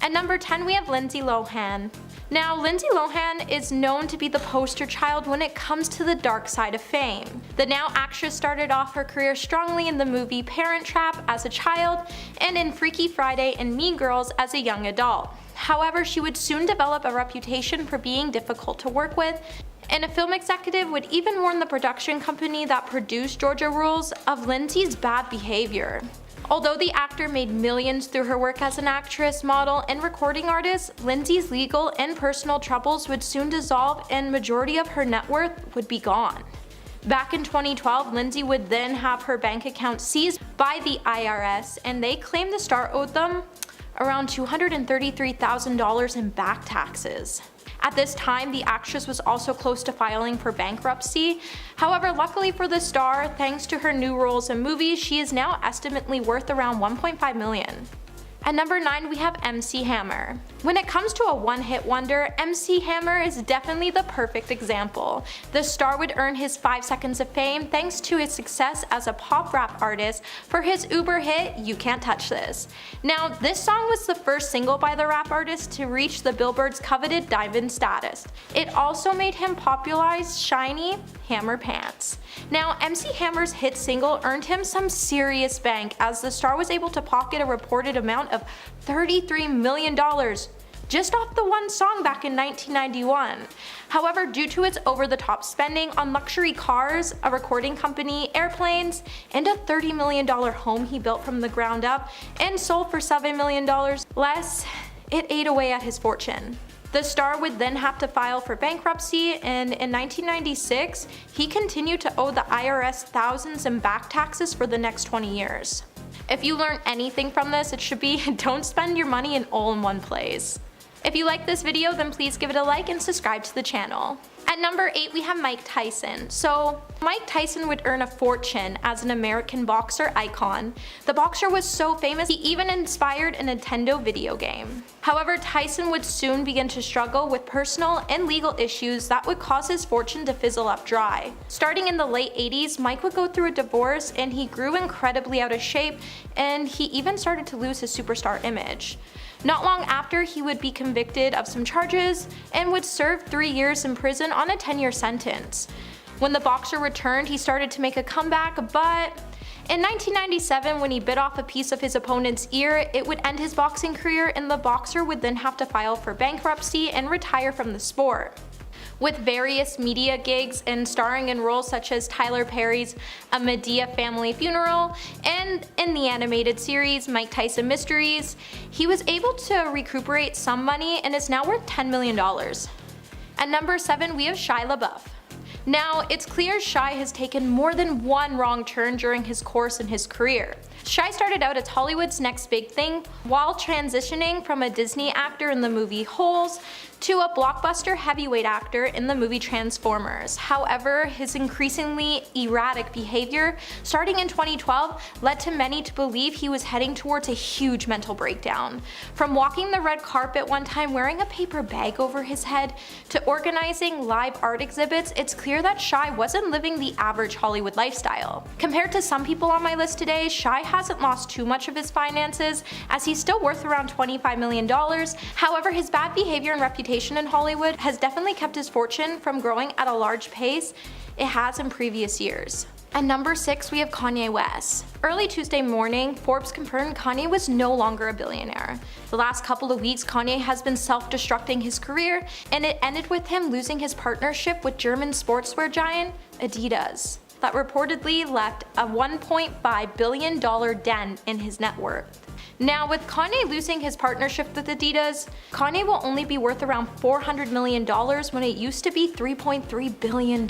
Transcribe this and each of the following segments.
At number 10, we have Lindsay Lohan. Now, Lindsay Lohan is known to be the poster child when it comes to the dark side of fame. The now actress started off her career strongly in the movie Parent Trap as a child and in Freaky Friday and Mean Girls as a young adult. However, she would soon develop a reputation for being difficult to work with, and a film executive would even warn the production company that produced Georgia Rules of Lindsay's bad behavior. Although the actor made millions through her work as an actress, model, and recording artist, Lindsay's legal and personal troubles would soon dissolve and majority of her net worth would be gone. Back in 2012, Lindsay would then have her bank account seized by the IRS, and they claimed the star owed them around $233,000 in back taxes. At this time, the actress was also close to filing for bankruptcy. However, luckily for the star, thanks to her new roles in movies, she is now estimately worth around $1.5 million. At number 9, we have MC Hammer. When it comes to a one-hit wonder, MC Hammer is definitely the perfect example. The star would earn his 5 seconds of fame thanks to his success as a pop rap artist for his uber hit, You Can't Touch This. Now, this song was the first single by the rap artist to reach the Billboard's coveted diamond status. It also made him popularize shiny Hammer pants. Now, MC Hammer's hit single earned him some serious bank, as the star was able to pocket a reported amount of $33 million just off the one song back in 1991. However, due to its over-the-top spending on luxury cars, a recording company, airplanes, and a $30 million home he built from the ground up and sold for $7 million less, it ate away at his fortune. The star would then have to file for bankruptcy, and in 1996, he continued to owe the IRS thousands in back taxes for the next 20 years. If you learn anything from this, it should be don't spend your money all in one place. If you like this video, then please give it a like and subscribe to the channel. At number 8, we have Mike Tyson. So, Mike Tyson would earn a fortune as an American boxer icon. The boxer was so famous, he even inspired a Nintendo video game. However, Tyson would soon begin to struggle with personal and legal issues that would cause his fortune to fizzle up dry. Starting in the late 80s, Mike would go through a divorce and he grew incredibly out of shape, and he even started to lose his superstar image. Not long after, he would be convicted of some charges and would serve 3 years in prison on a 10-year sentence. When the boxer returned, he started to make a comeback, but in 1997, when he bit off a piece of his opponent's ear, it would end his boxing career, and the boxer would then have to file for bankruptcy and retire from the sport. With various media gigs and starring in roles such as Tyler Perry's A Medea Family Funeral and in the animated series Mike Tyson Mysteries, he was able to recuperate some money and is now worth $10 million. At number 7, we have Shia LaBeouf. Now, it's clear Shia has taken more than one wrong turn during his course in his career. Shia started out as Hollywood's next big thing while transitioning from a Disney actor in the movie Holes to a blockbuster heavyweight actor in the movie Transformers. However, his increasingly erratic behavior starting in 2012 led to many to believe he was heading towards a huge mental breakdown. From walking the red carpet one time wearing a paper bag over his head to organizing live art exhibits, it's clear that Shia wasn't living the average Hollywood lifestyle. Compared to some people on my list today, Shia hasn't lost too much of his finances, as he's still worth around $25 million. However, his bad behavior and reputation in Hollywood has definitely kept his fortune from growing at a large pace it has in previous years. At number 6, we have Kanye West. Early Tuesday morning, Forbes confirmed Kanye was no longer a billionaire. The last couple of weeks, Kanye has been self-destructing his career, and it ended with him losing his partnership with German sportswear giant Adidas, that reportedly left a $1.5 billion dent in his net worth. Now, with Kanye losing his partnership with Adidas, Kanye will only be worth around $400 million when it used to be $3.3 billion.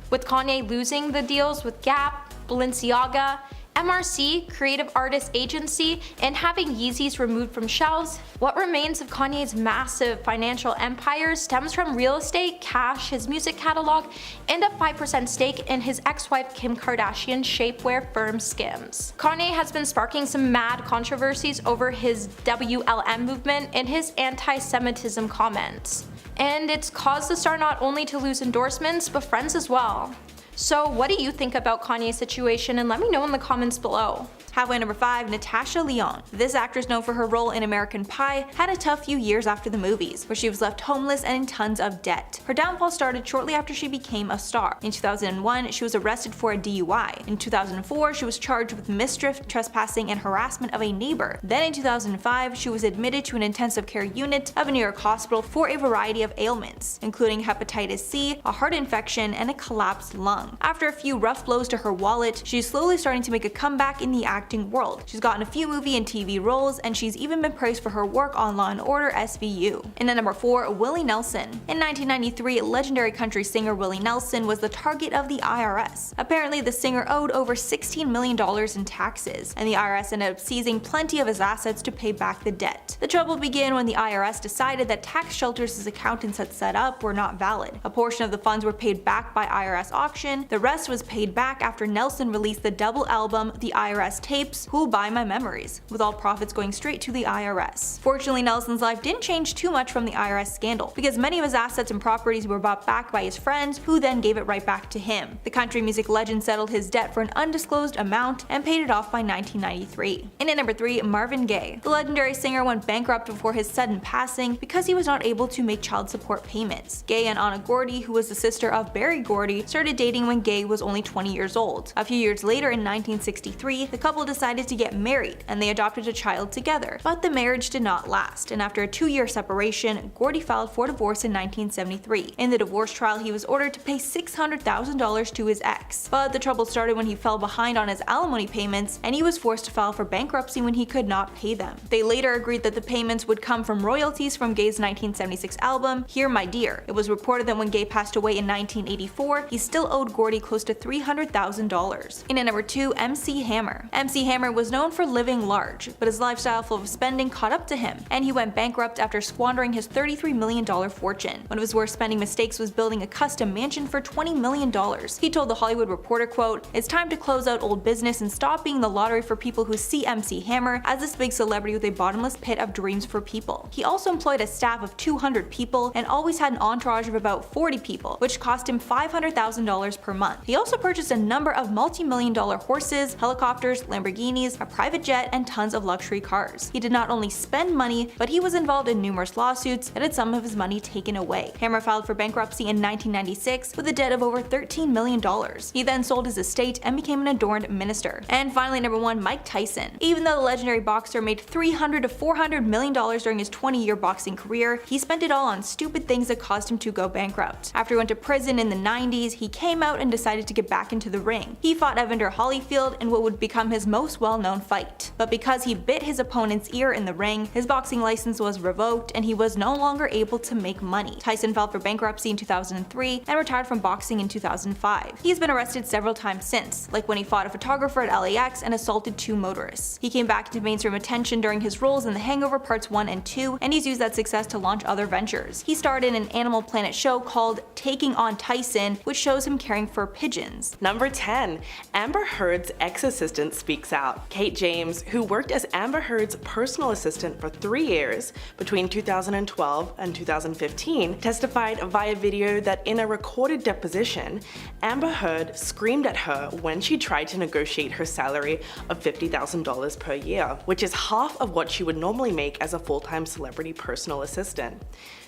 With Kanye losing the deals with Gap, Balenciaga, MRC, Creative Artist Agency, and having Yeezys removed from shelves, what remains of Kanye's massive financial empire stems from real estate, cash, his music catalog, and a 5% stake in his ex-wife Kim Kardashian's shapewear firm Skims. Kanye has been sparking some mad controversies over his WLM movement and his anti-Semitism comments, and it's caused the star not only to lose endorsements, but friends as well. So what do you think about Kanye's situation, and let me know in the comments below. Halfway number 5, Natasha Lyonne. This actress, known for her role in American Pie, had a tough few years after the movies, where she was left homeless and in tons of debt. Her downfall started shortly after she became a star. In 2001, she was arrested for a DUI. In 2004, she was charged with mischief, trespassing, and harassment of a neighbor. Then in 2005, she was admitted to an intensive care unit of a New York hospital for a variety of ailments, including hepatitis C, a heart infection, and a collapsed lung. After a few rough blows to her wallet, she's slowly starting to make a comeback in the acting world. She's gotten a few movie and TV roles, and she's even been praised for her work on Law & Order SVU. And then number 4, Willie Nelson. In 1993, legendary country singer Willie Nelson was the target of the IRS. Apparently, the singer owed over $16 million in taxes, and the IRS ended up seizing plenty of his assets to pay back the debt. The trouble began when the IRS decided that tax shelters his accountants had set up were not valid. A portion of the funds were paid back by IRS auction, the rest was paid back after Nelson released the double album The IRS Tapes, Who'll Buy My Memories, with all profits going straight to the IRS. Fortunately, Nelson's life didn't change too much from the IRS scandal, because many of his assets and properties were bought back by his friends, who then gave it right back to him. The country music legend settled his debt for an undisclosed amount and paid it off by 1993. And at number 3, Marvin Gaye. The legendary singer went bankrupt before his sudden passing because he was not able to make child support payments. Gaye and Anna Gordy, who was the sister of Berry Gordy, started dating when Gaye was only 20 years old. A few years later, in 1963, the couple decided to get married, and they adopted a child together. But the marriage did not last, and after a 2-year separation, Gordy filed for divorce in 1973. In the divorce trial, he was ordered to pay $600,000 to his ex. But the trouble started when he fell behind on his alimony payments, and he was forced to file for bankruptcy when he could not pay them. They later agreed that the payments would come from royalties from Gaye's 1976 album, Here My Dear. It was reported that when Gaye passed away in 1984, he still owed Gordy close to $300,000. And at number 2, MC Hammer. MC Hammer was known for living large, but his lifestyle full of spending caught up to him, and he went bankrupt after squandering his $33 million fortune. One of his worst spending mistakes was building a custom mansion for $20 million. He told The Hollywood Reporter, quote, "It's time to close out old business and stop being the lottery for people who see MC Hammer as this big celebrity with a bottomless pit of dreams for people." He also employed a staff of 200 people and always had an entourage of about 40 people, which cost him $500,000 per month. He also purchased a number of multi-million-dollar horses, helicopters, Lamborghinis, a private jet, and tons of luxury cars. He did not only spend money, but he was involved in numerous lawsuits and had some of his money taken away. Hammer filed for bankruptcy in 1996 with a debt of over $13 million. He then sold his estate and became an adorned minister. And finally, number 1, Mike Tyson. Even though the legendary boxer made $300 to $400 million during his 20-year boxing career, he spent it all on stupid things that caused him to go bankrupt. After he went to prison in the 90s, he came out and decided to get back into the ring. He fought Evander Holyfield in what would become his most well-known fight. But because he bit his opponent's ear in the ring, his boxing license was revoked and he was no longer able to make money. Tyson filed for bankruptcy in 2003 and retired from boxing in 2005. He's been arrested several times since, like when he fought a photographer at LAX and assaulted 2 motorists. He came back to mainstream attention during his roles in The Hangover Parts 1 and 2, and he's used that success to launch other ventures. He starred in an Animal Planet show called Taking on Tyson, which shows him caring for pigeons. Number 10. Amber Heard's ex-assistant speaks out. Kate James, who worked as Amber Heard's personal assistant for 3 years between 2012 and 2015, testified via video that in a recorded deposition, Amber Heard screamed at her when she tried to negotiate her salary of $50,000 per year, which is half of what she would normally make as a full-time celebrity personal assistant.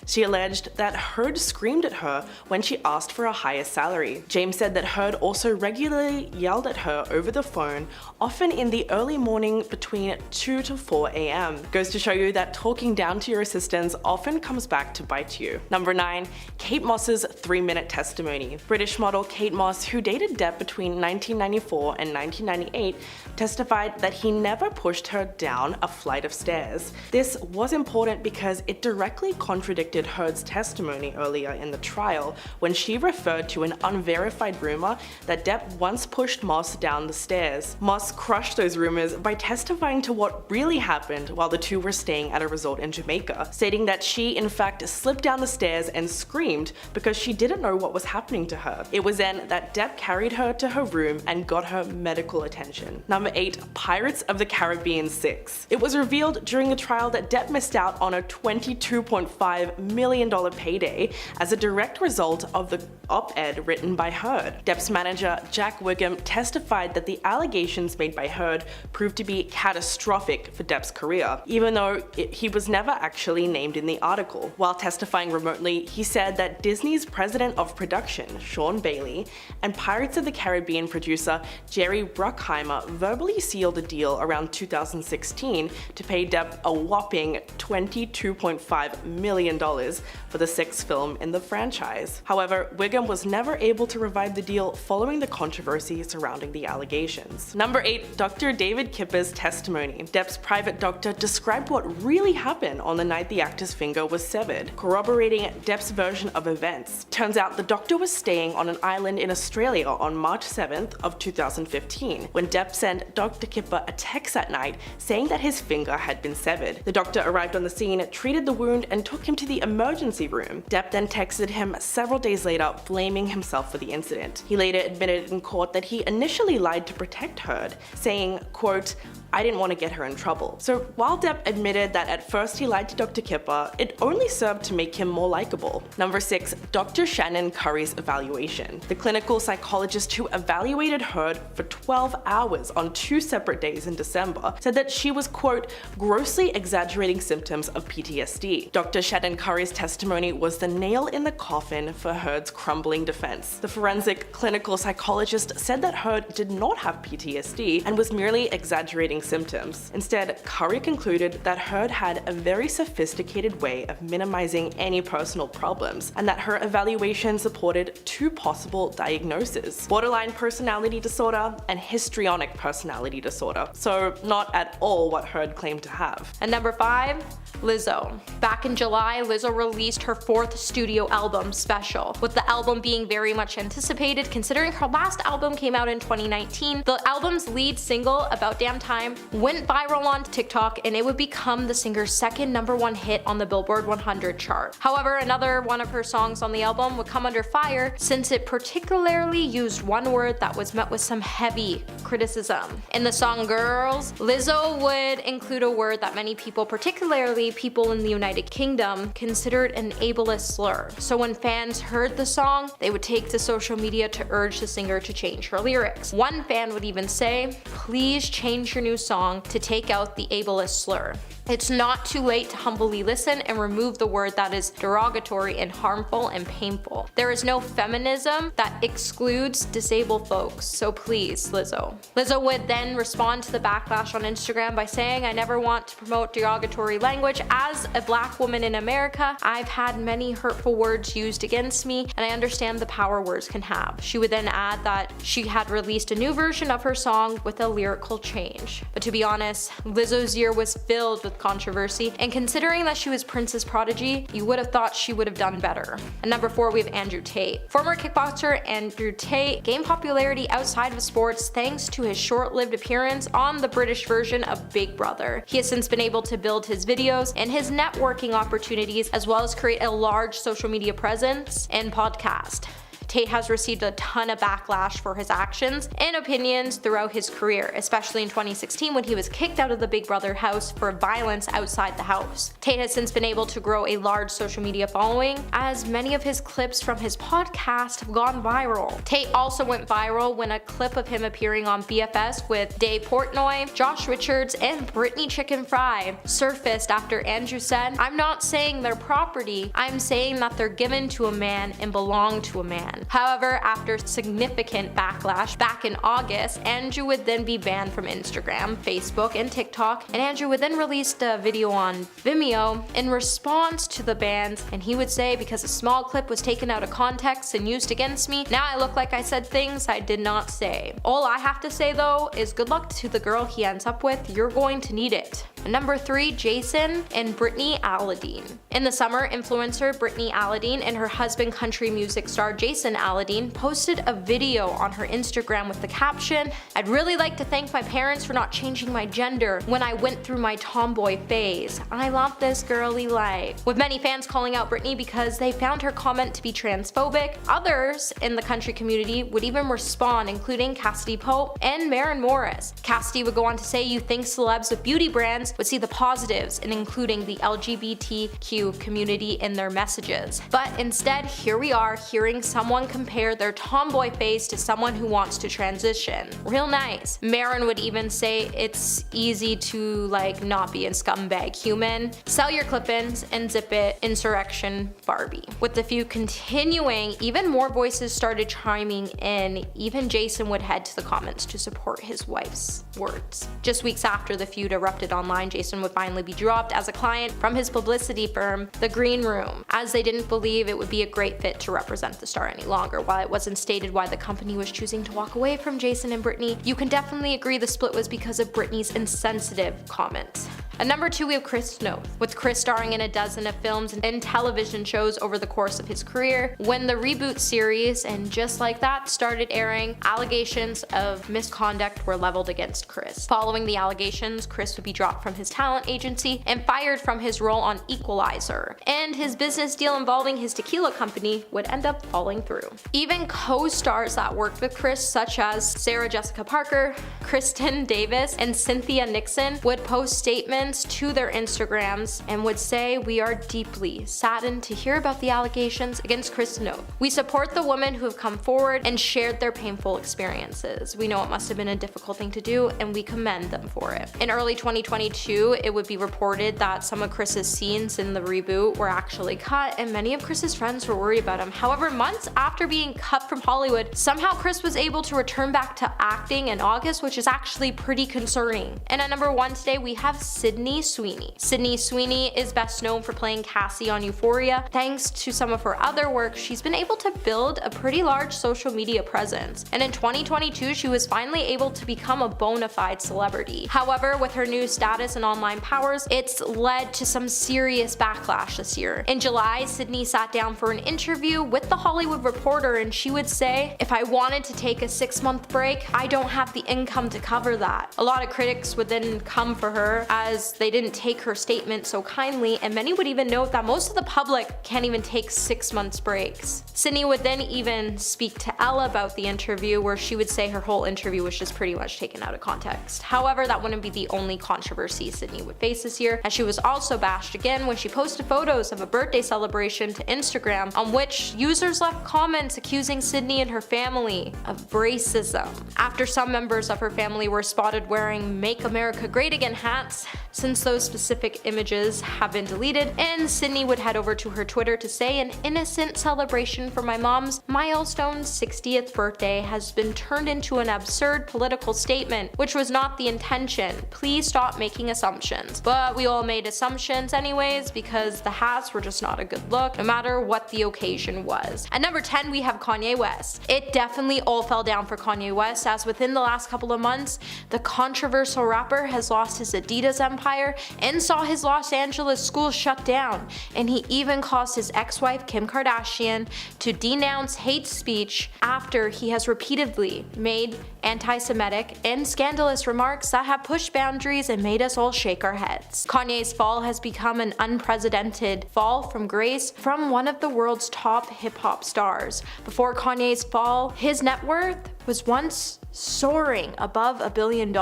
She alleged that Heard screamed at her when she asked for a higher salary. James said that Heard also regularly yelled at her over the phone, often in the early morning between 2 to 4 a.m. Goes to show you that talking down to your assistants often comes back to bite you. Number 9. Kate Moss's 3-minute testimony. British model Kate Moss, who dated Depp between 1994 and 1998, testified that he never pushed her down a flight of stairs. This was important because it directly contradicted Heard's testimony earlier in the trial when she referred to an unverified rumor that Depp once pushed Moss down the stairs. Moss crushed those rumors by testifying to what really happened while the two were staying at a resort in Jamaica, stating that she in fact slipped down the stairs and screamed because she didn't know what was happening to her. It was then that Depp carried her to her room and got her medical attention. Number 8. Pirates of the Caribbean 6. It was revealed during the trial that Depp missed out on a $22.5 million payday as a direct result of the op-ed written by Heard. Depp's manager, Jack Wiggum, testified that the allegations made by Heard proved to be catastrophic for Depp's career, even though he was never actually named in the article. While testifying remotely, he said that Disney's president of production, Sean Bailey, and Pirates of the Caribbean producer Jerry Bruckheimer verbally sealed a deal around 2016 to pay Depp a whopping $22.5 million for the sixth film in the franchise. However, Wiggum was never able to revive the deal following the controversy surrounding the allegations. Number 8. Dr. David Kipper's testimony. Depp's private doctor described what really happened on the night the actor's finger was severed, corroborating Depp's version of events. Turns out the doctor was staying on an island in Australia on March 7th of 2015 when Depp sent Dr. Kipper a text that night saying that his finger had been severed. The doctor arrived on the scene, treated the wound, and took him to the emergency room. Depp then texted him several days later, blaming himself for the incident. He later admitted in court that he initially lied to protect Heard, saying, quote, "I didn't want to get her in trouble." So while Depp admitted that at first he lied to Dr. Kipper, it only served to make him more likable. Number 6. Dr. Shannon Curry's evaluation. The clinical psychologist who evaluated Heard for 12 hours on 2 separate days in December said that she was, quote, "grossly exaggerating symptoms of PTSD." Dr. Shannon Curry's testimony was the nail in the coffin for Heard's crumbling defense. The forensic clinical psychologist said that Heard did not have PTSD and was merely exaggerating symptoms. Instead, Curry concluded that Heard had a very sophisticated way of minimizing any personal problems, and that her evaluation supported 2 possible diagnoses: borderline personality disorder and histrionic personality disorder. So not at all what Heard claimed to have. And number 5, Lizzo. Back in July, Lizzo released her 4th studio album, Special, with the album being very much anticipated considering her last album came out in 2019. The album's lead single, About Damn Time, went viral on TikTok and it would become the singer's second #1 hit on the Billboard 100 chart. However, another one of her songs on the album would come under fire since it particularly used one word that was met with some heavy criticism. In the song Girls, Lizzo would include a word that many people, particularly people in the United Kingdom, considered an ableist slur. So when fans heard the song, they would take to social media to urge the singer to change her lyrics. One fan would even say, "Please change your new song to take out the ableist slur. It's not too late to humbly listen and remove the word that is derogatory and harmful and painful. There is no feminism that excludes disabled folks, so please, Lizzo." Lizzo would then respond to the backlash on Instagram by saying, "I never want to promote derogatory language. As a black woman in America, I've had many hurtful words used against me, and I understand the power words can have." She would then add that she had released a new version of her song with a lyrical change. But to be honest, Lizzo's year was filled with controversy, and considering that she was Prince's prodigy, you would have thought she would have done better. And number 4, we have Andrew Tate. Former kickboxer Andrew Tate gained popularity outside of sports thanks to his short-lived appearance on the British version of Big Brother. He has since been able to build his videos and his networking opportunities, as well as create a large social media presence and podcast. Tate has received a ton of backlash for his actions and opinions throughout his career, especially in 2016 when he was kicked out of the Big Brother house for violence outside the house. Tate has since been able to grow a large social media following, as many of his clips from his podcast have gone viral. Tate also went viral when a clip of him appearing on BFS with Dave Portnoy, Josh Richards, and Brittany Chicken Fry surfaced after Andrew said, "I'm not saying they're property, I'm saying that they're given to a man and belong to a man." However, after significant backlash back in August, Andrew would then be banned from Instagram, Facebook, and TikTok, and Andrew would then release a video on Vimeo in response to the bans, and he would say, "Because a small clip was taken out of context and used against me, now I look like I said things I did not say." All I have to say though is good luck to the girl he ends up with, you're going to need it. Number 3, Jason and Brittany Alladine. In the summer, influencer Brittany Alladine and her husband, country music star Jason Alladine, posted a video on her Instagram with the caption, "I'd really like to thank my parents for not changing my gender when I went through my tomboy phase. I love this girly life." With many fans calling out Brittany because they found her comment to be transphobic, others in the country community would even respond, including Cassidy Pope and Maren Morris. Cassidy would go on to say, "You think celebs with beauty brands would see the positives in including the LGBTQ community in their messages. But instead, here we are hearing someone compare their tomboy phase to someone who wants to transition. Real nice. Marin would even say it's easy to not be a scumbag human. Sell your clip-ins and zip it, insurrection Barbie. With the feud continuing, even more voices started chiming in. Even Jason would head to the comments to support his wife's words. Just weeks after the feud erupted online, Jason would finally be dropped as a client from his publicity firm, The Green Room, as they didn't believe it would be a great fit to represent the star any longer. While it wasn't stated why the company was choosing to walk away from Jason and Britney, you can definitely agree the split was because of Britney's insensitive comments. At number 2, we have Chris Noth, with Chris starring in a dozen of films and television shows over the course of his career. When the reboot series, and just like that, started airing, allegations of misconduct were leveled against Chris. Following the allegations, Chris would be dropped from his talent agency and fired from his role on Equalizer, and his business deal involving his tequila company would end up falling through. Even co-stars that worked with Chris, such as Sarah Jessica Parker, Kristen Davis, and Cynthia Nixon, would post statements to their Instagrams and would say, "We are deeply saddened to hear about the allegations against Chris Noth. We support the women who have come forward and shared their painful experiences. We know it must have been a difficult thing to do and we commend them for it." In early 2022, it would be reported that some of Chris's scenes in the reboot were actually cut, and many of Chris's friends were worried about him. However, months after being cut from Hollywood, somehow Chris was able to return back to acting in August, which is actually pretty concerning. And at number 1 today, we have Sydney Sweeney. Sydney Sweeney is best known for playing Cassie on Euphoria. Thanks to some of her other work, she's been able to build a pretty large social media presence. And in 2022, she was finally able to become a bona fide celebrity. However, with her new status and online powers, it's led to some serious backlash this year. In July, Sydney sat down for an interview with The Hollywood Reporter, and she would say, "If I wanted to take a 6-month break, I don't have the income to cover that." A lot of critics would then come for her, as they didn't take her statement so kindly, and many would even note that most of the public can't even take 6 months breaks. Sydney would then even speak to Elle about the interview, where she would say her whole interview was just pretty much taken out of context. However, that wouldn't be the only controversy Sydney would face this year, as she was also bashed again when she posted photos of a birthday celebration to Instagram, on which users left comments accusing Sydney and her family of racism. After some members of her family were spotted wearing "Make America Great Again" hats, since those specific images have been deleted, and Sydney would head over to her Twitter to say, "An innocent celebration for my mom's milestone 60th birthday has been turned into an absurd political statement, which was not the intention. Please stop making assumptions." But we all made assumptions anyways, because the hats were just not a good look, no matter what the occasion was. At number 10, we have Kanye West. It definitely all fell down for Kanye West, as within the last couple of months, the controversial rapper has lost his Adidas empire and saw his Los Angeles school shut down, and he even caused his ex-wife Kim Kardashian to denounce hate speech after he has repeatedly made anti-Semitic and scandalous remarks that have pushed boundaries and made us all shake our heads. Kanye's fall has become an unprecedented fall from grace from one of the world's top hip-hop stars. Before Kanye's fall, his net worth was once soaring above $1 billion.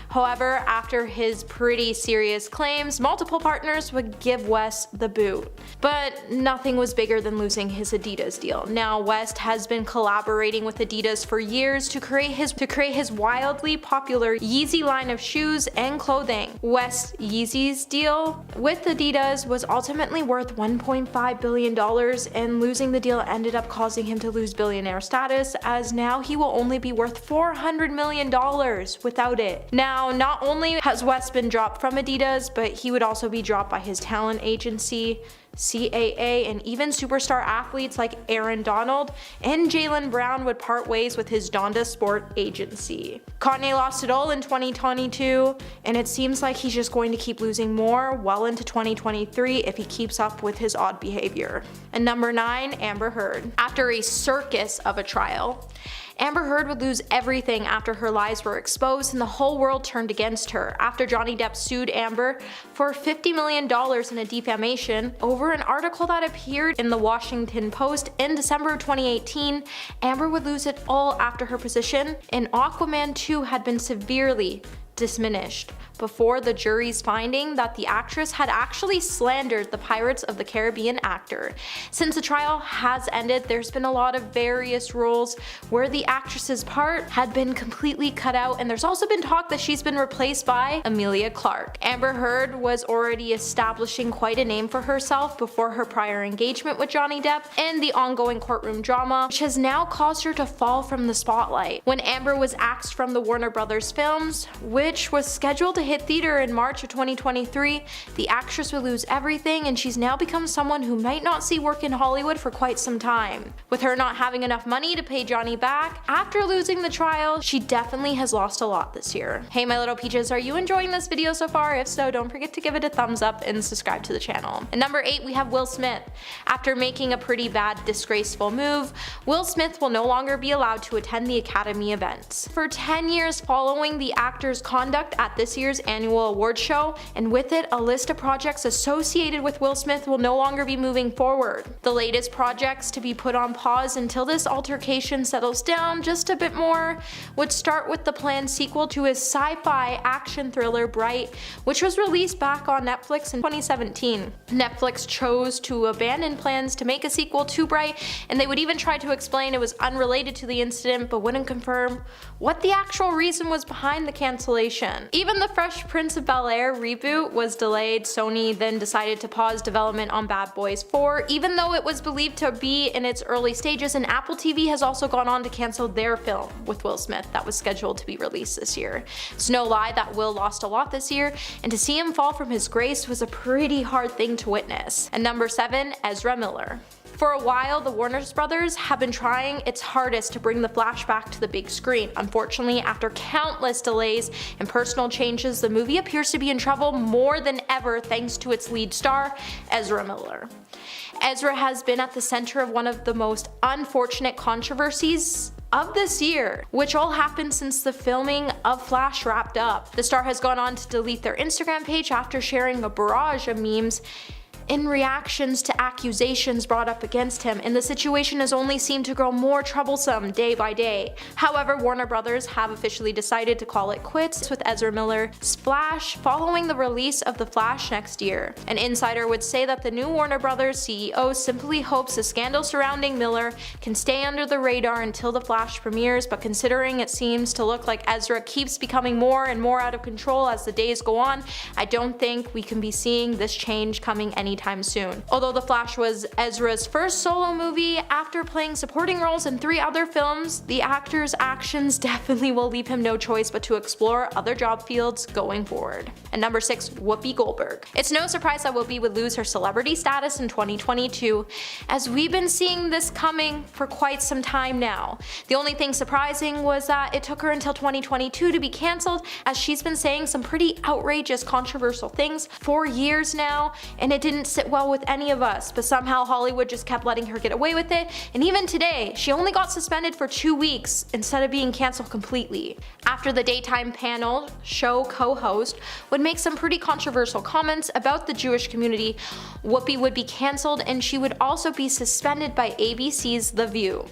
However, after his pretty serious claims, multiple partners would give West the boot. But nothing was bigger than losing his Adidas deal. Now, West has been collaborating with Adidas for years to create his wildly popular Yeezy line of shoes and clothing. West Yeezy's deal with Adidas was ultimately worth $1.5 billion, and losing the deal ended up causing him to lose billionaire status, as now he will only be worth $400 million without it. Now, not only has West been dropped from Adidas, but he would also be dropped by his talent agency, CAA, and even superstar athletes like Aaron Donald and Jaylen Brown would part ways with his Donda Sport agency. Kanye lost it all in 2022, and it seems like he's just going to keep losing more well into 2023 if he keeps up with his odd behavior. And number 9, Amber Heard. After a circus of a trial, Amber Heard would lose everything after her lies were exposed and the whole world turned against her. After Johnny Depp sued Amber for $50 million in a defamation over an article that appeared in the Washington Post in December of 2018, Amber would lose it all after her position in Aquaman 2 had been severely diminished before the jury's finding that the actress had actually slandered the Pirates of the Caribbean actor. Since the trial has ended, there's been a lot of various roles where the actress's part had been completely cut out, and there's also been talk that she's been replaced by Emilia Clarke. Amber Heard was already establishing quite a name for herself before her prior engagement with Johnny Depp and the ongoing courtroom drama, which has now caused her to fall from the spotlight. When Amber was axed from the Warner Brothers films, which was scheduled to hit theater in March of 2023, the actress would lose everything, and she's now become someone who might not see work in Hollywood for quite some time. With her not having enough money to pay Johnny back after losing the trial, she definitely has lost a lot this year. Hey my little peaches, are you enjoying this video so far? If so, don't forget to give it a thumbs up and subscribe to the channel. And number 8, we have Will Smith. After making a pretty bad, disgraceful move, Will Smith will no longer be allowed to attend the Academy events. For 10 years following the actor's conduct at this year's annual award show, and with it a list of projects associated with Will Smith will no longer be moving forward. The latest projects to be put on pause until this altercation settles down just a bit more would start with the planned sequel to his sci-fi action thriller Bright, which was released back on Netflix in 2017. Netflix chose to abandon plans to make a sequel to Bright, and they would even try to explain it was unrelated to the incident but wouldn't confirm what the actual reason was behind the cancellation. Even the Fresh Prince of Bel-Air reboot was delayed. Sony then decided to pause development on Bad Boys 4, even though it was believed to be in its early stages, and Apple TV has also gone on to cancel their film with Will Smith that was scheduled to be released this year. It's no lie that Will lost a lot this year, and to see him fall from his grace was a pretty hard thing to witness. And number 7, Ezra Miller. For a while, the Warner Brothers have been trying its hardest to bring the Flash back to the big screen. Unfortunately, after countless delays and personal changes, the movie appears to be in trouble more than ever thanks to its lead star, Ezra Miller. Ezra has been at the center of one of the most unfortunate controversies of this year, which all happened since the filming of Flash wrapped up. The star has gone on to delete their Instagram page after sharing a barrage of memes in reactions to accusations brought up against him, and the situation has only seemed to grow more troublesome day by day. However, Warner Brothers have officially decided to call it quits with Ezra Miller's Flash following the release of The Flash next year. An insider would say that the new Warner Brothers CEO simply hopes the scandal surrounding Miller can stay under the radar until The Flash premieres, but considering it seems to look like Ezra keeps becoming more and more out of control as the days go on, I don't think we can be seeing this change coming anytime soon. Although The Flash was Ezra's first solo movie, after playing supporting roles in 3 other films, the actor's actions definitely will leave him no choice but to explore other job fields going forward. And number 6, Whoopi Goldberg. It's no surprise that Whoopi would lose her celebrity status in 2022, as we've been seeing this coming for quite some time now. The only thing surprising was that it took her until 2022 to be cancelled, as she's been saying some pretty outrageous, controversial things for years now, and it didn't sit well with any of us, but somehow Hollywood just kept letting her get away with it, and even today, she only got suspended for 2 weeks instead of being cancelled completely. After the daytime panel show co-host would make some pretty controversial comments about the Jewish community, Whoopi would be cancelled, and she would also be suspended by ABC's The View.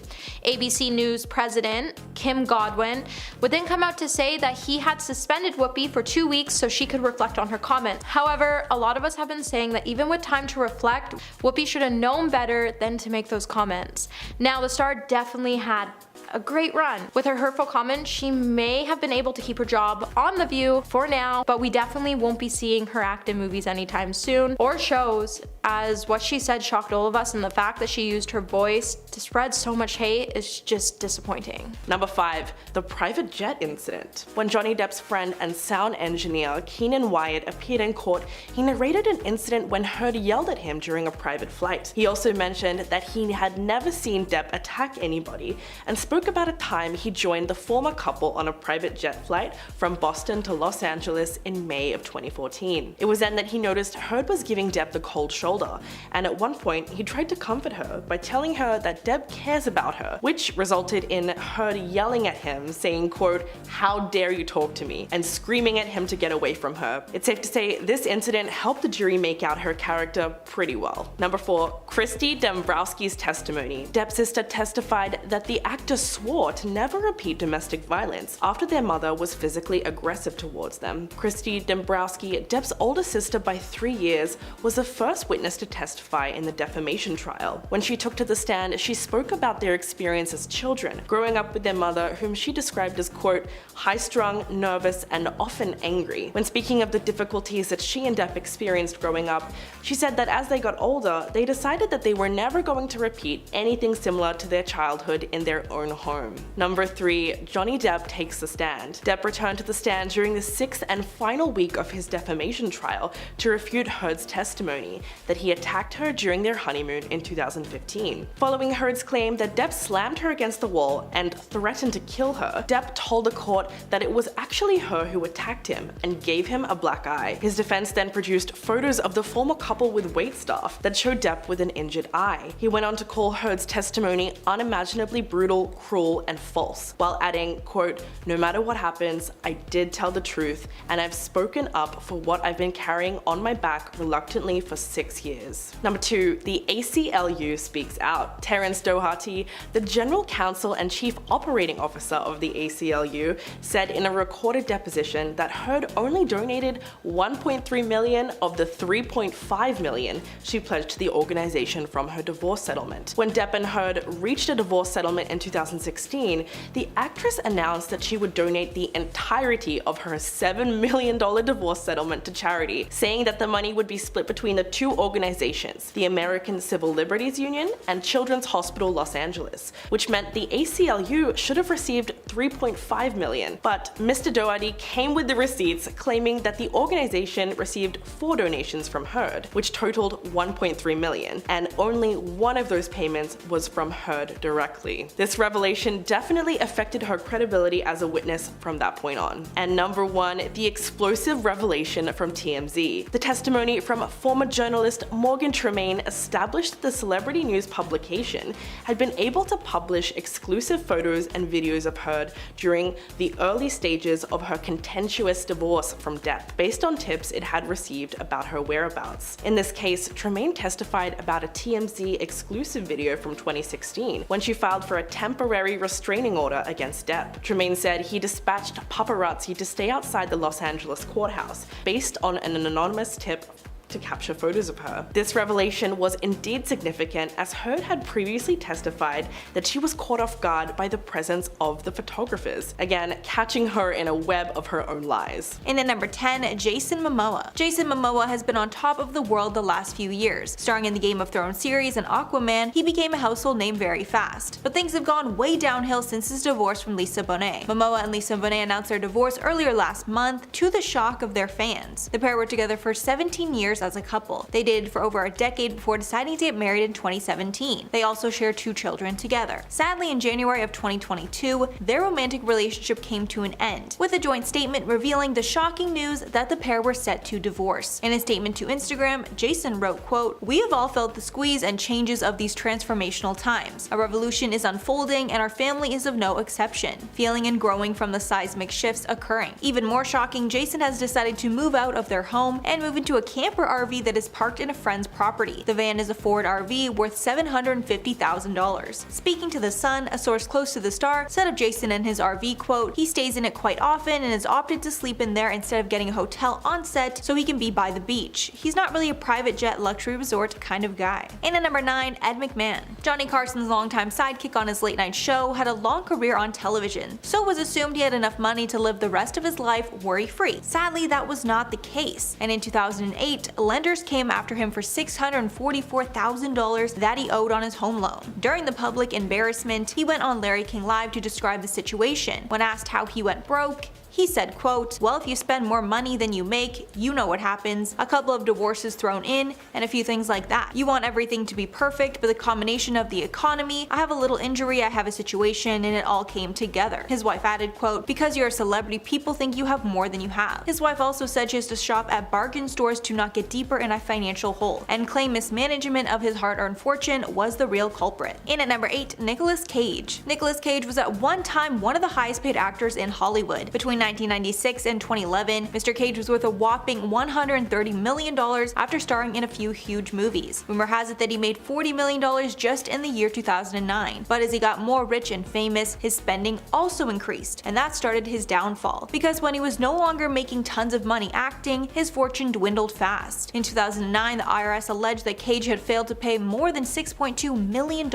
ABC News president Kim Godwin would then come out to say that he had suspended Whoopi for 2 weeks so she could reflect on her comments. However, a lot of us have been saying that even with time to reflect, Whoopi should have known better than to make those comments. Now, the star definitely had a great run. With her hurtful comments, she may have been able to keep her job on The View for now, but we definitely won't be seeing her act in movies anytime soon or shows, as what she said shocked all of us, and the fact that she used her voice to spread so much hate is just disappointing. Number 5, the private jet incident. When Johnny Depp's friend and sound engineer Keenan Wyatt appeared in court, he narrated an incident when Heard yelled at him during a private flight. He also mentioned that he had never seen Depp attack anybody, and spoke about a time he joined the former couple on a private jet flight from Boston to Los Angeles in May of 2014. It was then that he noticed Heard was giving Depp the cold shoulder shoulder, and at one point he tried to comfort her by telling her that Deb cares about her, which resulted in Heard yelling at him, saying, quote, "How dare you talk to me," and screaming at him to get away from her. It's safe to say this incident helped the jury make out her character pretty well. Number 4. Christy Dombrowski's testimony. Deb's sister testified that the actor swore to never repeat domestic violence after their mother was physically aggressive towards them. Christy Dombrowski, Deb's older sister by 3 years, was the first witness to testify in the defamation trial. When she took to the stand, she spoke about their experience as children, growing up with their mother, whom she described as, quote, "high-strung, nervous, and often angry." When speaking of the difficulties that she and Deb experienced growing up, she said that as they got older, they decided that they were never going to repeat anything similar to their childhood in their own home. Number 3. Johnny Depp takes the stand. Depp returned to the stand during the 6th and final week of his defamation trial to refute Heard's testimony that he attacked her during their honeymoon in 2015. Following Heard's claim that Depp slammed her against the wall and threatened to kill her, Depp told the court that it was actually her who attacked him and gave him a black eye. His defense then produced photos of the former couple with waitstaff that showed Depp with an injured eye. He went on to call Heard's testimony unimaginably brutal, cruel, and false, while adding, quote, "No matter what happens, I did tell the truth, and I've spoken up for what I've been carrying on my back reluctantly for 6 years. Number 2. The ACLU speaks out. Terence Doherty, the General Counsel and Chief Operating Officer of the ACLU, said in a recorded deposition that Heard only donated $1.3 million of the $3.5 million she pledged to the organization from her divorce settlement. When Depp and Heard reached a divorce settlement in 2016, the actress announced that she would donate the entirety of her $7 million divorce settlement to charity, saying that the money would be split between the two organizations, the American Civil Liberties Union and Children's Hospital Los Angeles, which meant the ACLU should have received $3.5 million. But Mr. Doherty came with the receipts, claiming that the organization received 4 donations from Heard, which totaled $1.3 million, and only one of those payments was from Heard directly. This revelation definitely affected her credibility as a witness from that point on. And number 1, the explosive revelation from TMZ. The testimony from former journalist Morgan Tremaine established that the celebrity news publication had been able to publish exclusive photos and videos of Heard during the early stages of her contentious divorce from Depp, based on tips it had received about her whereabouts. In this case, Tremaine testified about a TMZ exclusive video from 2016, when she filed for a temporary restraining order against Depp. Tremaine said he dispatched paparazzi to stay outside the Los Angeles courthouse, based on an anonymous tip to capture photos of her. This revelation was indeed significant, as Heard had previously testified that she was caught off guard by the presence of the photographers, again catching her in a web of her own lies. And at number 10, Jason Momoa. Jason Momoa has been on top of the world the last few years. Starring in the Game of Thrones series and Aquaman, he became a household name very fast. But things have gone way downhill since his divorce from Lisa Bonet. Momoa and Lisa Bonet announced their divorce earlier last month, to the shock of their fans. The pair were together for 17 years as a couple. They dated for over a decade before deciding to get married in 2017. They also share 2 children together. Sadly, in January of 2022, their romantic relationship came to an end, with a joint statement revealing the shocking news that the pair were set to divorce. In a statement to Instagram, Jason wrote, quote, "We have all felt the squeeze and changes of these transformational times. A revolution is unfolding and our family is of no exception, feeling and growing from the seismic shifts occurring. Even more shocking, Jason has decided to move out of their home and move into a camper RV that is parked in a friend's property. The van is a Ford RV worth $750,000. Speaking to The Sun, a source close to the star said of Jason and his RV, quote, "He stays in it quite often and has opted to sleep in there instead of getting a hotel on set so he can be by the beach. He's not really a private jet luxury resort kind of guy." And at number 9, Ed McMahon. Johnny Carson's longtime sidekick on his late night show had a long career on television, so it was assumed he had enough money to live the rest of his life worry-free. Sadly, that was not the case, and in 2008, lenders came after him for $644,000 that he owed on his home loan. During the public embarrassment, he went on Larry King Live to describe the situation. When asked how he went broke, He said, quote, "Well, if you spend more money than you make, you know what happens. A couple of divorces thrown in, and a few things like that. You want everything to be perfect, but the combination of the economy, I have a little injury, I have a situation, and it all came together." His wife added, quote, "Because you're a celebrity, people think you have more than you have." His wife also said she has to shop at bargain stores to not get deeper in a financial hole, and claimed mismanagement of his hard-earned fortune was the real culprit. In at number 8, Nicolas Cage. Nicolas Cage was at one time one of the highest paid actors in Hollywood. Between 1996 and 2011, Mr. Cage was worth a whopping $130 million after starring in a few huge movies. Rumor has it that he made $40 million just in the year 2009. But as he got more rich and famous, his spending also increased, and that started his downfall. Because when he was no longer making tons of money acting, his fortune dwindled fast. In 2009, the IRS alleged that Cage had failed to pay more than $6.2 million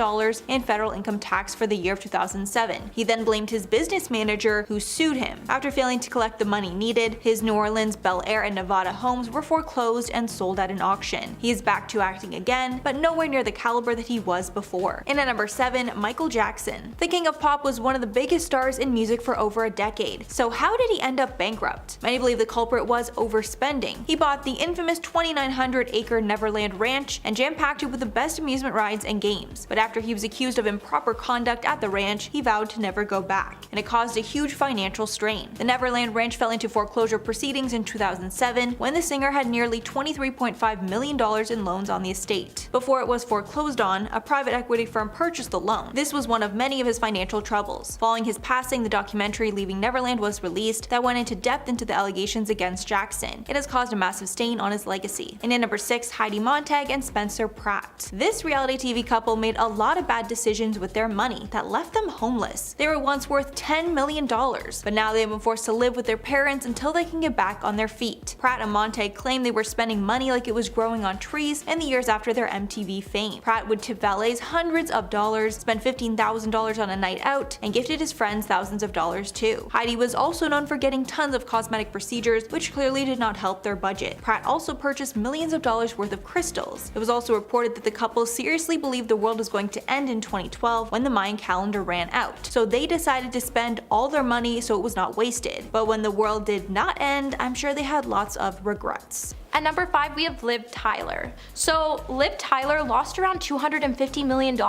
in federal income tax for the year of 2007. He then blamed his business manager, who sued him. After failing to collect the money needed, his New Orleans, Bel Air, and Nevada homes were foreclosed and sold at an auction. He is back to acting again, but nowhere near the caliber that he was before. In at number 7, Michael Jackson. The king of pop was one of the biggest stars in music for over a decade. So how did he end up bankrupt? Many believe the culprit was overspending. He bought the infamous 2,900-acre Neverland Ranch and jam-packed it with the best amusement rides and games. But after he was accused of improper conduct at the ranch, he vowed to never go back, and it caused a huge financial strain. The Neverland Ranch fell into foreclosure proceedings in 2007 when the singer had nearly $23.5 million in loans on the estate. Before it was foreclosed on, a private equity firm purchased the loan. This was one of many of his financial troubles. Following his passing, the documentary Leaving Neverland was released that went into depth into the allegations against Jackson. It has caused a massive stain on his legacy. And at number 6, Heidi Montag and Spencer Pratt. This reality TV couple made a lot of bad decisions with their money that left them homeless. They were once worth $10 million, but now they have been forced to live with their parents until they can get back on their feet. Pratt and Montag claimed they were spending money like it was growing on trees in the years after their MTV fame. Pratt would tip valets hundreds of dollars, spend $15,000 on a night out, and gifted his friends thousands of dollars too. Heidi was also known for getting tons of cosmetic procedures, which clearly did not help their budget. Pratt also purchased millions of dollars worth of crystals. It was also reported that the couple seriously believed the world was going to end in 2012 when the Mayan calendar ran out, so they decided to spend all their money so it was not wasted. But when the world did not end, I'm sure they had lots of regrets. At number 5, we have Liv Tyler. So Liv Tyler lost around $250 million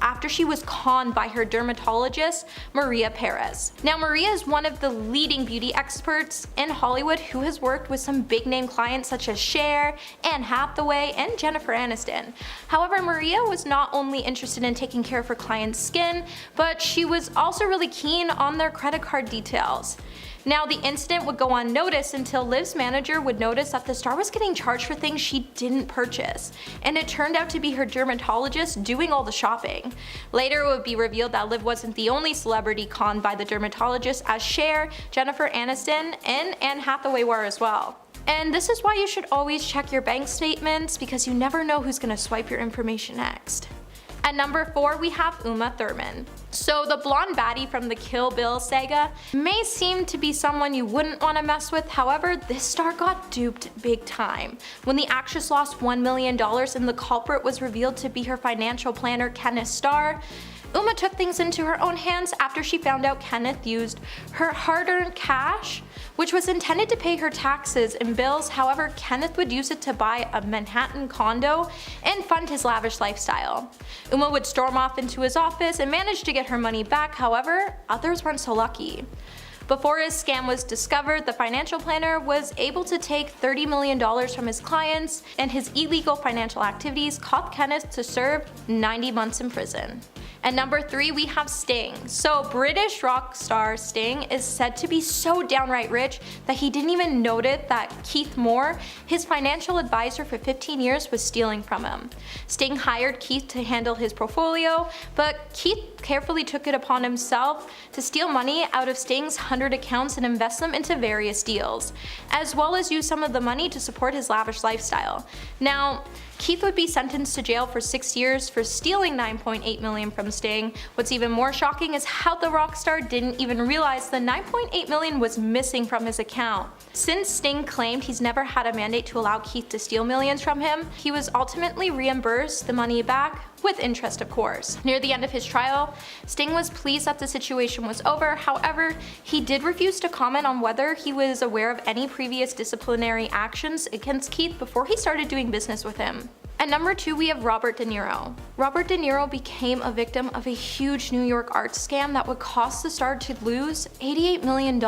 after she was conned by her dermatologist, Maria Perez. Now Maria is one of the leading beauty experts in Hollywood who has worked with some big name clients such as Cher, Anne Hathaway, and Jennifer Aniston. However, Maria was not only interested in taking care of her clients' skin, but she was also really keen on their credit card details. Now, the incident would go unnoticed until Liv's manager would notice that the star was getting charged for things she didn't purchase, and it turned out to be her dermatologist doing all the shopping. Later, it would be revealed that Liv wasn't the only celebrity conned by the dermatologist, as Cher, Jennifer Aniston, and Anne Hathaway were as well. And this is why you should always check your bank statements, because you never know who's gonna swipe your information next. At number 4, we have Uma Thurman. So the blonde baddie from the Kill Bill saga may seem to be someone you wouldn't want to mess with. However, this star got duped big time when the actress lost $1 million and the culprit was revealed to be her financial planner Kenneth Starr. Uma took things into her own hands after she found out Kenneth used her hard-earned cash, which was intended to pay her taxes and bills. However, Kenneth would use it to buy a Manhattan condo and fund his lavish lifestyle. Uma would storm off into his office and manage to get her money back. However, others weren't so lucky. Before his scam was discovered, the financial planner was able to take $30 million from his clients, and his illegal financial activities caused Kenneth to serve 90 months in prison. At number 3, we have Sting. So British rock star Sting is said to be so downright rich that he didn't even notice that Keith Moore, his financial advisor for 15 years, was stealing from him. Sting hired Keith to handle his portfolio, but Keith carefully took it upon himself to steal money out of Sting's 100 accounts and invest them into various deals, as well as use some of the money to support his lavish lifestyle. Now, Keith would be sentenced to jail for 6 years for stealing $9.8 million from Sting. What's even more shocking is how the rock star didn't even realize the $9.8 million was missing from his account. Since Sting claimed he's never had a mandate to allow Keith to steal millions from him, he was ultimately reimbursed the money back, with interest of course. Near the end of his trial, Sting was pleased that the situation was over. However, he did refuse to comment on whether he was aware of any previous disciplinary actions against Keith before he started doing business with him. At number 2, we have Robert De Niro. Robert De Niro became a victim of a huge New York art scam that would cost the star to lose $88 million.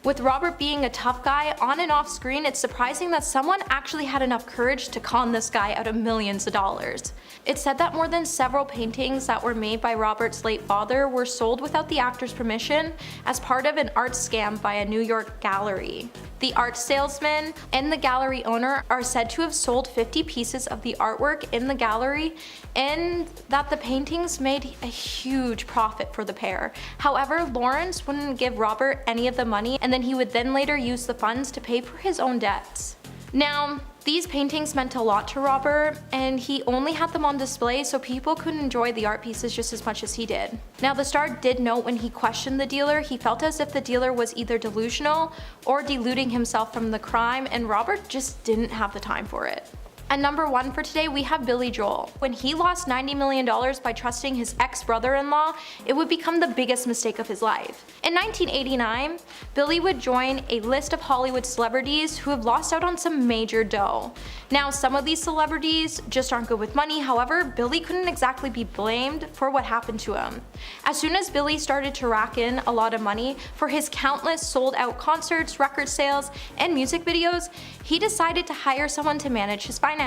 With Robert being a tough guy on and off screen, it's surprising that someone actually had enough courage to con this guy out of millions of dollars. It's said that more than several paintings that were made by Robert's late father were sold without the actor's permission as part of an art scam by a New York gallery. The art salesman and the gallery owner are said to have sold 50 pieces of the artwork in the gallery, and that the paintings made a huge profit for the pair. However, Lawrence wouldn't give Robert any of the money, and then he would then later use the funds to pay for his own debts. Now, these paintings meant a lot to Robert, and he only had them on display so people could enjoy the art pieces just as much as he did. Now, the star did note when he questioned the dealer, he felt as if the dealer was either delusional or deluding himself from the crime, and Robert just didn't have the time for it. At number 1 for today, we have Billy Joel. When he lost $90 million by trusting his ex-brother-in-law, it would become the biggest mistake of his life. In 1989, Billy would join a list of Hollywood celebrities who have lost out on some major dough. Now, some of these celebrities just aren't good with money, however, Billy couldn't exactly be blamed for what happened to him. As soon as Billy started to rack in a lot of money for his countless sold-out concerts, record sales, and music videos, he decided to hire someone to manage his finances.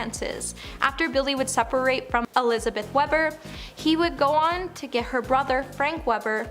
After Billy would separate from Elizabeth Weber, he would go on to get her brother, Frank Weber,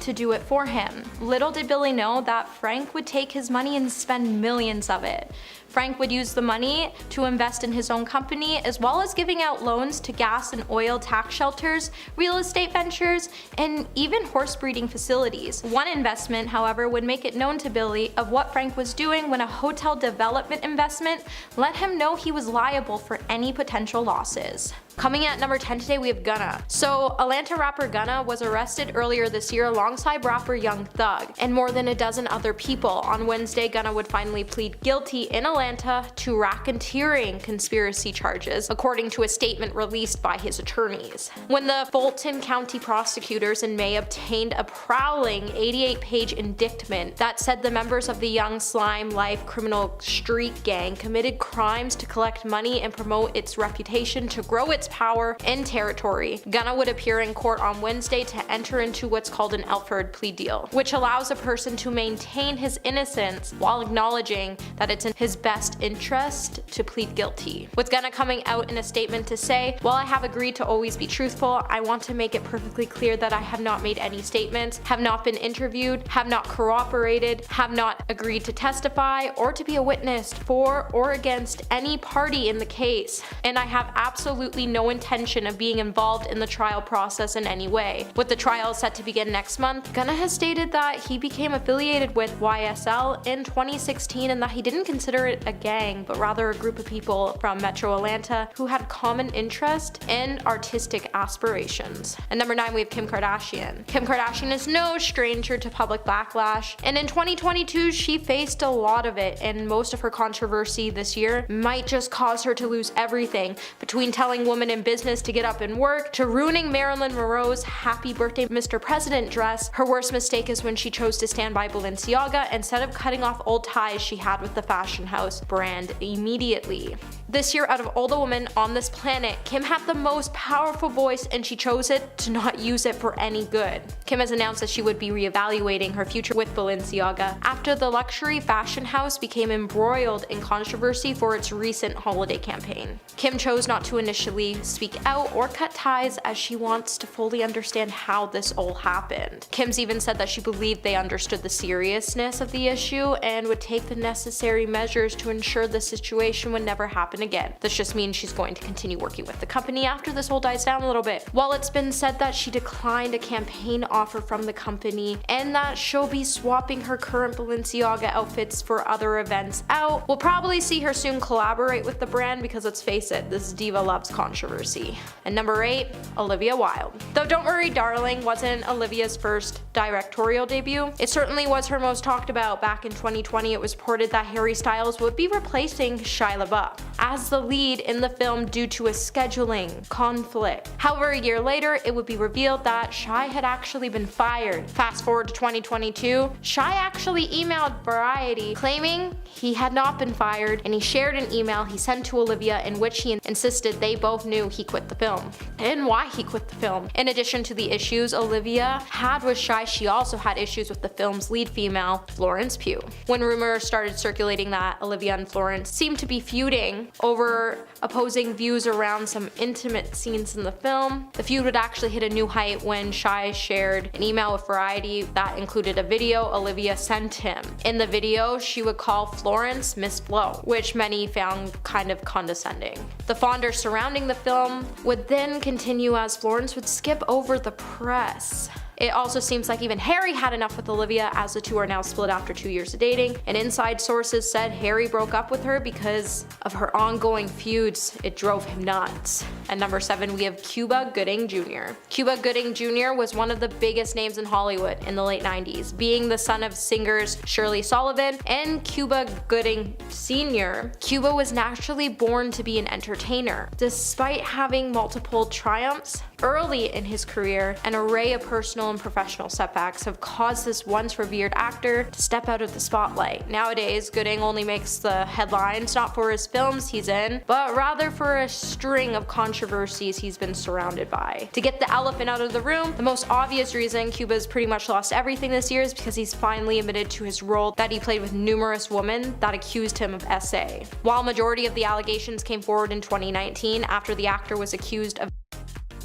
to do it for him. Little did Billy know that Frank would take his money and spend millions of it. Frank would use the money to invest in his own company, as well as giving out loans to gas and oil tax shelters, real estate ventures, and even horse breeding facilities. One investment, however, would make it known to Billy of what Frank was doing when a hotel development investment let him know he was liable for any potential losses. Coming at number 10 today, we have Gunna. So, Atlanta rapper Gunna was arrested earlier this year alongside rapper Young Thug and more than a dozen other people. On Wednesday, Gunna would finally plead guilty in Atlanta to racketeering conspiracy charges, according to a statement released by his attorneys. When the Fulton County prosecutors in May obtained a prowling 88-page indictment that said the members of the Young Slime Life criminal street gang committed crimes to collect money and promote its reputation to grow its power and territory, Gunna would appear in court on Wednesday to enter into what's called an Alford plea deal, which allows a person to maintain his innocence while acknowledging that it's in his best interest to plead guilty. With Gunna coming out in a statement to say, "While I have agreed to always be truthful, I want to make it perfectly clear that I have not made any statements, have not been interviewed, have not cooperated, have not agreed to testify or to be a witness for or against any party in the case, and I have absolutely no intention of being involved in the trial process in any way." With the trial set to begin next month, Gunna has stated that he became affiliated with YSL in 2016 and that he didn't consider it a gang, but rather a group of people from Metro Atlanta who had common interest and artistic aspirations. At number 9, we have Kim Kardashian. Kim Kardashian is no stranger to public backlash, and in 2022 she faced a lot of it, and most of her controversy this year might just cause her to lose everything, between telling women in business to get up and work, to ruining Marilyn Monroe's Happy Birthday Mr. President dress. Her worst mistake is when she chose to stand by Balenciaga instead of cutting off old ties she had with the fashion house brand immediately. This year, out of all the women on this planet, Kim had the most powerful voice, and she chose it to not use it for any good. Kim has announced that she would be reevaluating her future with Balenciaga after the luxury fashion house became embroiled in controversy for its recent holiday campaign. Kim chose not to initially speak out or cut ties, as she wants to fully understand how this all happened. Kim's even said that she believed they understood the seriousness of the issue and would take the necessary measures to ensure the situation would never happen again. This just means she's going to continue working with the company after this whole dies down a little bit. While it's been said that she declined a campaign offer from the company and that she'll be swapping her current Balenciaga outfits for other events out, we'll probably see her soon collaborate with the brand because let's face it, this diva loves controversy. And number 8, Olivia Wilde. Though Don't Worry Darling wasn't Olivia's first directorial debut, it certainly was her most talked about. Back in 2020, it was reported that Harry Styles would be replacing Shia LaBeouf as the lead in the film due to a scheduling conflict. However, a year later, it would be revealed that Shia had actually been fired. Fast forward to 2022, Shia actually emailed Variety claiming he had not been fired, and he shared an email he sent to Olivia in which he insisted they both knew he quit the film and why he quit the film. In addition to the issues Olivia had with Shia, she also had issues with the film's lead female, Florence Pugh. When rumors started circulating that Olivia and Florence seemed to be feuding over opposing views around some intimate scenes in the film, the feud would actually hit a new height when Shia shared an email with Variety that included a video Olivia sent him. In the video, she would call Florence Miss Blow, which many found kind of condescending. The fonder surrounding the film would then continue as Florence would skip over the press. It also seems like even Harry had enough with Olivia, as the two are now split after 2 years of dating, and inside sources said Harry broke up with her because of her ongoing feuds. It drove him nuts. At number 7, we have Cuba Gooding Jr. Cuba Gooding Jr. was one of the biggest names in Hollywood in the late 90s, being the son of singers Shirley Sullivan and Cuba Gooding Sr. Cuba was naturally born to be an entertainer. Despite having multiple triumphs early in his career, an array of personal and professional setbacks have caused this once revered actor to step out of the spotlight. Nowadays, Gooding only makes the headlines not for his films he's in, but rather for a string of controversies he's been surrounded by. To get the elephant out of the room, the most obvious reason Cuba's pretty much lost everything this year is because he's finally admitted to his role that he played with numerous women that accused him of SA. While majority of the allegations came forward in 2019 after the actor was accused of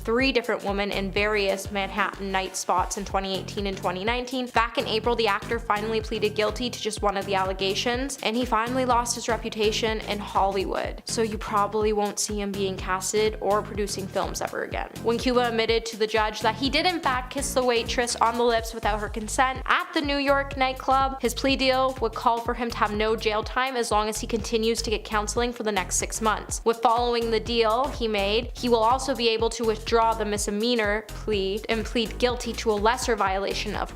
3 different women in various Manhattan night spots in 2018 and 2019. Back in April, the actor finally pleaded guilty to just one of the allegations, and he finally lost his reputation in Hollywood. So you probably won't see him being casted or producing films ever again. When Cuba admitted to the judge that he did in fact kiss the waitress on the lips without her consent at the New York nightclub, his plea deal would call for him to have no jail time as long as he continues to get counseling for the next 6 months. With following the deal he made, he will also be able to withdraw the misdemeanor plea and plead guilty to a lesser violation of.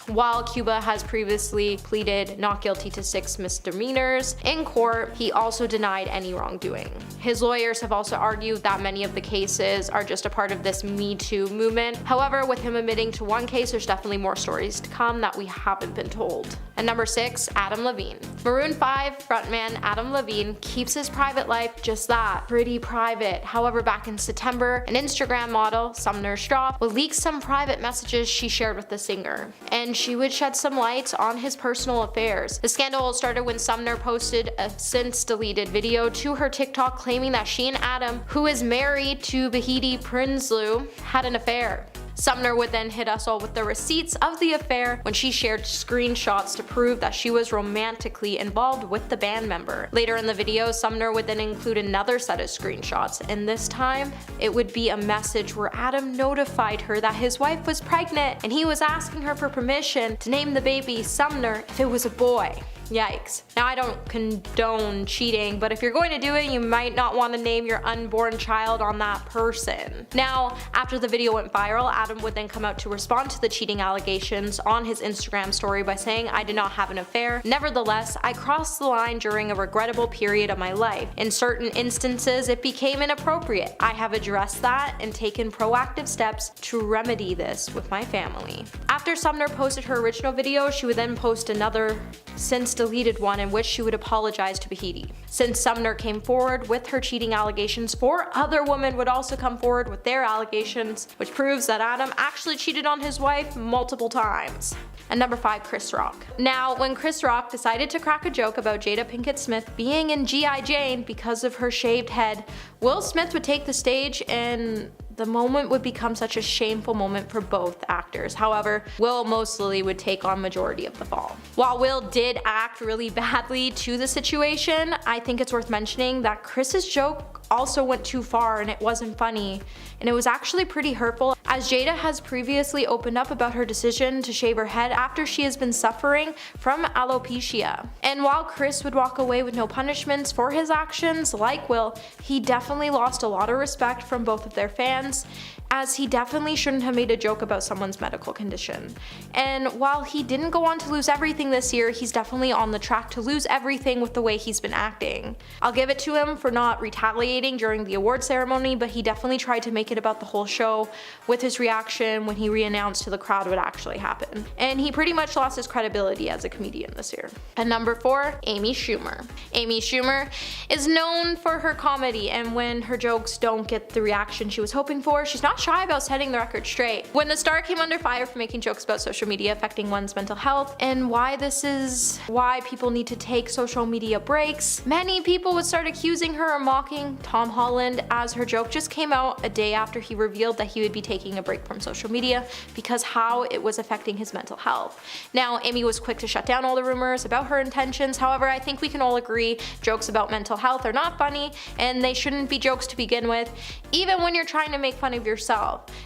While Cuba has previously pleaded not guilty to 6 misdemeanors in court, he also denied any wrongdoing. His lawyers have also argued that many of the cases are just a part of this Me Too movement. However, with him admitting to one case, there's definitely more stories to come that we haven't been told. And number 6, Adam Levine. Maroon 5 frontman Adam Levine keeps his private life just that, pretty private. However, back in September, an Instagram model, Sumner Straw, will leak some private messages she shared with the singer, and she would shed some light on his personal affairs. The scandal started when Sumner posted a since deleted video to her TikTok claiming that she and Adam, who is married to Behiti Prinsloo, had an affair. Sumner would then hit us all with the receipts of the affair when she shared screenshots to prove that she was romantically involved with the band member. Later in the video, Sumner would then include another set of screenshots, and this time it would be a message where Adam notified her that his wife was pregnant and he was asking her for permission to name the baby Sumner if it was a boy. Yikes. Now, I don't condone cheating, but if you're going to do it, you might not want to name your unborn child on that person. Now, after the video went viral, Adam would then come out to respond to the cheating allegations on his Instagram story by saying, "I did not have an affair. Nevertheless, I crossed the line during a regrettable period of my life. In certain instances, it became inappropriate. I have addressed that and taken proactive steps to remedy this with my family." After Sumner posted her original video, she would then post another since deleted one in which she would apologize to Behiti. Since Sumner came forward with her cheating allegations, 4 other women would also come forward with their allegations, which proves that Adam actually cheated on his wife multiple times. And number 5, Chris Rock. Now, when Chris Rock decided to crack a joke about Jada Pinkett Smith being in G.I. Jane because of her shaved head, Will Smith would take the stage and the moment would become such a shameful moment for both actors. However, Will mostly would take on majority of the fall. While Will did act really badly to the situation, I think it's worth mentioning that Chris's joke also went too far and it wasn't funny, and it was actually pretty hurtful, as Jada has previously opened up about her decision to shave her head after she has been suffering from alopecia. And while Chris would walk away with no punishments for his actions, like Will, he definitely lost a lot of respect from both of their fans, as he definitely shouldn't have made a joke about someone's medical condition. And while he didn't go on to lose everything this year, he's definitely on the track to lose everything with the way he's been acting. I'll give it to him for not retaliating during the award ceremony, but he definitely tried to make it about the whole show with his reaction when he re-announced to the crowd what actually happened. And he pretty much lost his credibility as a comedian this year. And number 4, Amy Schumer. Amy Schumer is known for her comedy, and when her jokes don't get the reaction she was hoping for, she's not shy about setting the record straight. When the star came under fire for making jokes about social media affecting one's mental health and why this is why people need to take social media breaks, many people would start accusing her of mocking Tom Holland, as her joke just came out a day after he revealed that he would be taking a break from social media because how it was affecting his mental health. Now, Amy was quick to shut down all the rumors about her intentions. However, I think we can all agree jokes about mental health are not funny and they shouldn't be jokes to begin with, even when you're trying to make fun of yourself.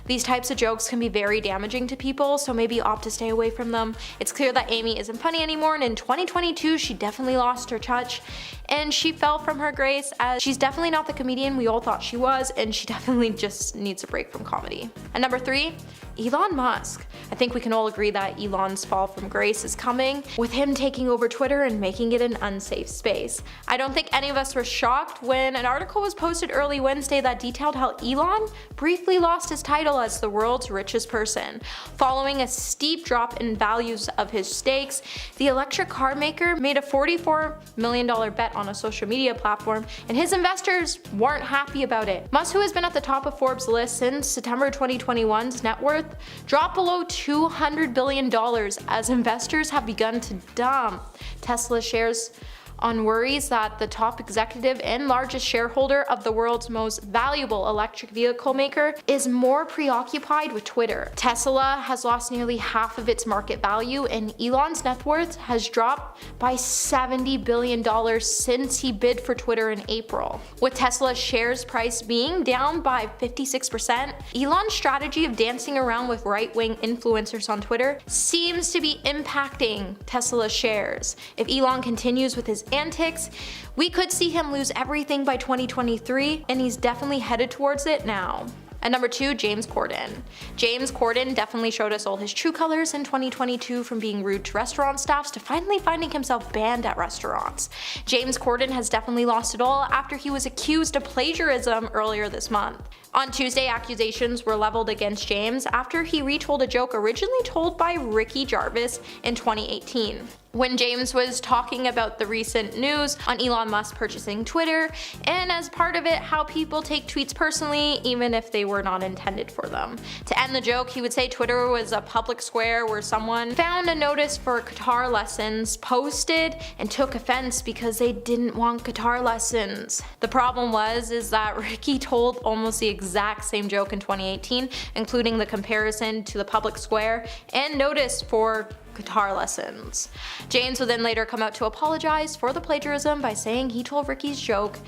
These types of jokes can be very damaging to people, so maybe opt to stay away from them. It's clear that Amy isn't funny anymore, and in 2022 she definitely lost her touch and she fell from her grace, as she's definitely not the comedian we all thought she was, and she definitely just needs a break from comedy. And number 3, Elon Musk. I think we can all agree that Elon's fall from grace is coming, with him taking over Twitter and making it an unsafe space. I don't think any of us were shocked when an article was posted early Wednesday that detailed how Elon briefly lost his title as the world's richest person. Following a steep drop in values of his stakes, the electric car maker made a $44 million bet on a social media platform, and his investors weren't happy about it. Musk, who has been at the top of Forbes' list since September 2021's net worth, dropped below $200 billion as investors have begun to dump Tesla shares on worries that the top executive and largest shareholder of the world's most valuable electric vehicle maker is more preoccupied with Twitter. Tesla has lost nearly half of its market value, and Elon's net worth has dropped by $70 billion since he bid for Twitter in April. With Tesla's shares price being down by 56%, Elon's strategy of dancing around with right-wing influencers on Twitter seems to be impacting Tesla's shares. If Elon continues with his antics, we could see him lose everything by 2023, and he's definitely headed towards it now. And number 2, James Corden. James Corden definitely showed us all his true colors in 2022, from being rude to restaurant staffs to finally finding himself banned at restaurants. James Corden has definitely lost it all after he was accused of plagiarism earlier this month. On Tuesday, accusations were leveled against James after he retold a joke originally told by Ricky Gervais in 2018. When James was talking about the recent news on Elon Musk purchasing Twitter, and as part of it, how people take tweets personally even if they were not intended for them. To end the joke, he would say Twitter was a public square where someone found a notice for guitar lessons posted and took offense because they didn't want guitar lessons. The problem is that Ricky told almost the exact same joke in 2018, including the comparison to the public square and notice for guitar lessons. James would then later come out to apologize for the plagiarism by saying he told Ricky's joke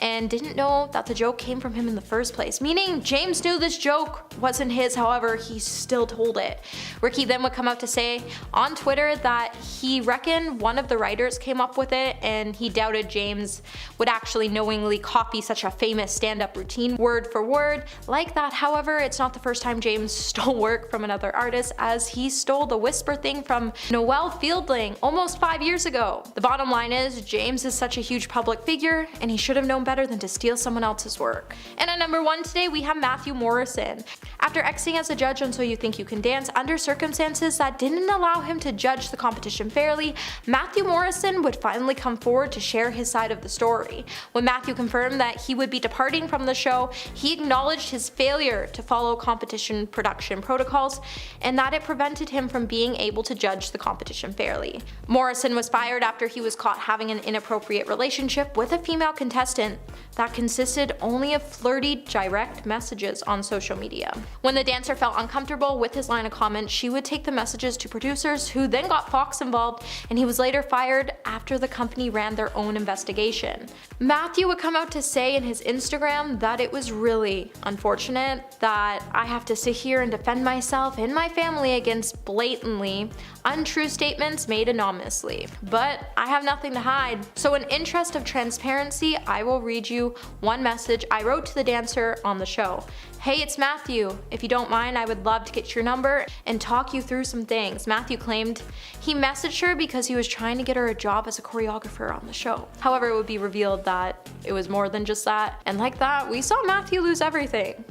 and didn't know that the joke came from him in the first place, meaning James knew this joke wasn't his, however, he still told it. Ricky then would come out to say on Twitter that he reckoned one of the writers came up with it, and he doubted James would actually knowingly copy such a famous stand-up routine word for word like that. However, it's not the first time James stole work from another artist, as he stole the whisper thing from Noel Fielding almost 5 years ago. The bottom line is, James is such a huge public figure, and he should have known better than to steal someone else's work. And at number 1 today, we have Matthew Morrison. After exiting as a judge on So You Think You Can Dance under circumstances that didn't allow him to judge the competition fairly, Matthew Morrison would finally come forward to share his side of the story. When Matthew confirmed that he would be departing from the show, he acknowledged his failure to follow competition production protocols and that it prevented him from being able to judge the competition fairly. Morrison was fired after he was caught having an inappropriate relationship with a female contestant that consisted only of flirty direct messages on social media. When the dancer felt uncomfortable with his line of comment, she would take the messages to producers, who then got Fox involved, and he was later fired after the company ran their own investigation. Matthew would come out to say in his Instagram that it was really unfortunate that I have to sit here and defend myself and my family against blatantly untrue statements made anonymously, but I have nothing to hide. So in interest of transparency, I will read you one message I wrote to the dancer on the show. Hey, it's Matthew. If you don't mind, I would love to get your number and talk you through some things. Matthew claimed he messaged her because he was trying to get her a job as a choreographer on the show. However, it would be revealed that it was more than just that, and like that, we saw Matthew lose everything.